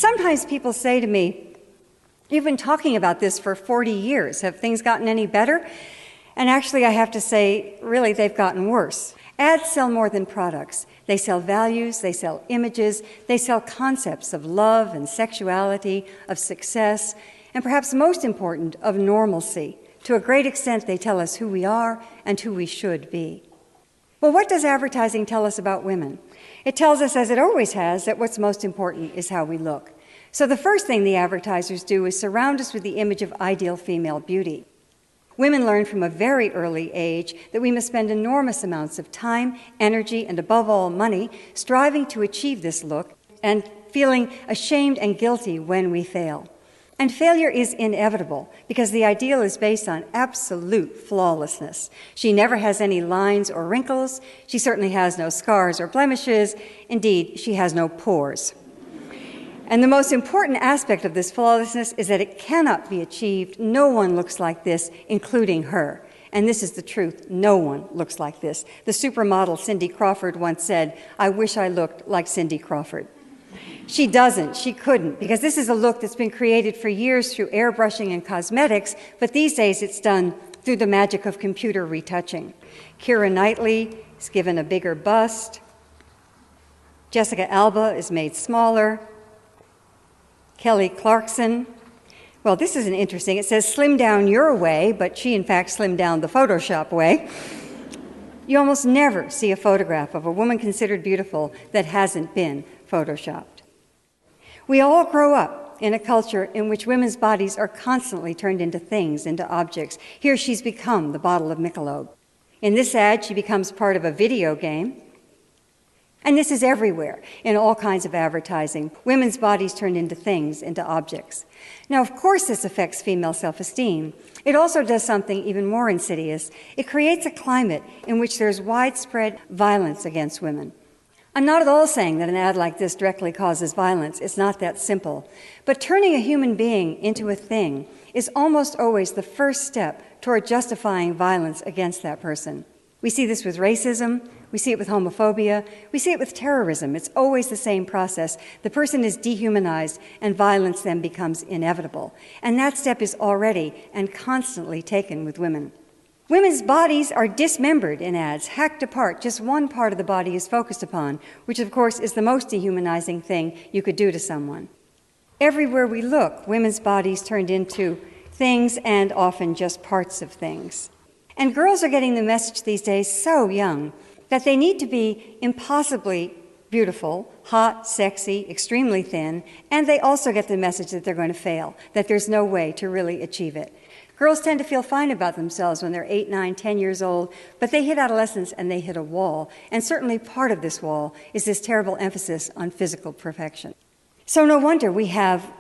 Sometimes people say to me, "You've been talking about this for 40 years. Have things gotten any better?" And actually, I have to say, really, they've gotten worse. Ads sell more than products. They sell values, they sell images, they sell concepts of love and sexuality, of success, and perhaps most important, of normalcy. To a great extent, they tell us who we are and who we should be. Well, what does advertising tell us about women? It tells us, as it always has, that what's most important is how we look. So the first thing the advertisers do is surround us with the image of ideal female beauty. Women learn from a very early age that we must spend enormous amounts of time, energy, and above all, money, striving to achieve this look and feeling ashamed and guilty when we fail. And failure is inevitable because the ideal is based on absolute flawlessness. She never has any lines or wrinkles. She certainly has no scars or blemishes. Indeed, she has no pores. And the most important aspect of this flawlessness is that it cannot be achieved. No one looks like this, including her. And this is the truth. No one looks like this. The supermodel Cindy Crawford once said, "I wish I looked like Cindy Crawford." She doesn't. She couldn't, because this is a look that's been created for years through airbrushing and cosmetics, but these days it's done through the magic of computer retouching. Keira Knightley is given a bigger bust. Jessica Alba is made smaller. Kelly Clarkson, well, this is interesting. It says slim down your way, but she in fact slimmed down the Photoshop way. You almost never see a photograph of a woman considered beautiful that hasn't been Photoshopped. We all grow up in a culture in which women's bodies are constantly turned into things, into objects. Here she's become the bottle of Michelob. In this ad, she becomes part of a video game. And this is everywhere, in all kinds of advertising. Women's bodies turned into things, into objects. Now, of course, this affects female self-esteem. It also does something even more insidious. It creates a climate in which there's widespread violence against women. I'm not at all saying that an ad like this directly causes violence. It's not that simple. But turning a human being into a thing is almost always the first step toward justifying violence against that person. We see this with racism. We see it with homophobia. We see it with terrorism. It's always the same process. The person is dehumanized, and violence then becomes inevitable. And that step is already and constantly taken with women. Women's bodies are dismembered in ads, hacked apart. Just one part of the body is focused upon, which, of course, is the most dehumanizing thing you could do to someone. Everywhere we look, women's bodies turned into things and often just parts of things. And girls are getting the message these days so young that they need to be impossibly beautiful, hot, sexy, extremely thin, and they also get the message that they're going to fail, that there's no way to really achieve it. Girls tend to feel fine about themselves when they're 8, 9, 10 years old, but they hit adolescence and they hit a wall. And certainly part of this wall is this terrible emphasis on physical perfection. So no wonder we have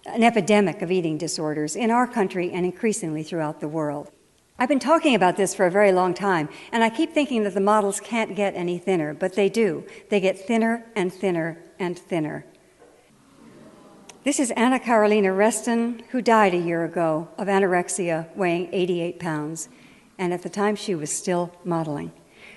an epidemic of eating disorders in our country and increasingly throughout the world. I've been talking about this for a very long time, and I keep thinking that the models can't get any thinner, but they do. They get thinner and thinner and thinner. This is Anna Carolina Reston, who died a year ago of anorexia, weighing 88 pounds, and at the time she was still modeling.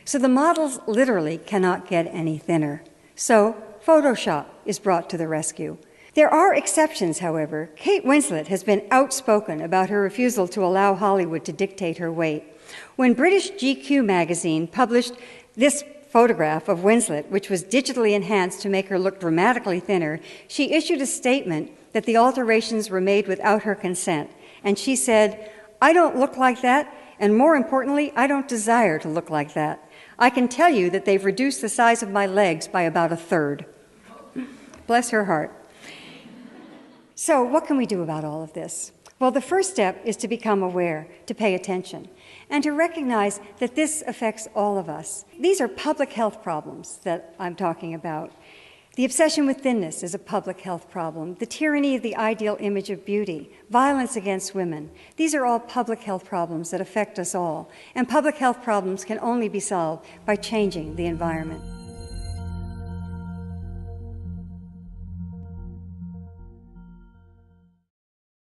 So the models literally cannot get any thinner. So Photoshop is brought to the rescue. There are exceptions, however. Kate Winslet has been outspoken about her refusal to allow Hollywood to dictate her weight. When British GQ magazine published this photograph of Winslet, which was digitally enhanced to make her look dramatically thinner, she issued a statement that the alterations were made without her consent. And she said, "I don't look like that, and more importantly, I don't desire to look like that. I can tell you that they've reduced the size of my legs by about 1/3. Bless her heart. So what can we do about all of this? Well, the first step is to become aware, to pay attention, and to recognize that this affects all of us. These are public health problems that I'm talking about. The obsession with thinness is a public health problem. The tyranny of the ideal image of beauty, violence against women, these are all public health problems that affect us all. And public health problems can only be solved by changing the environment.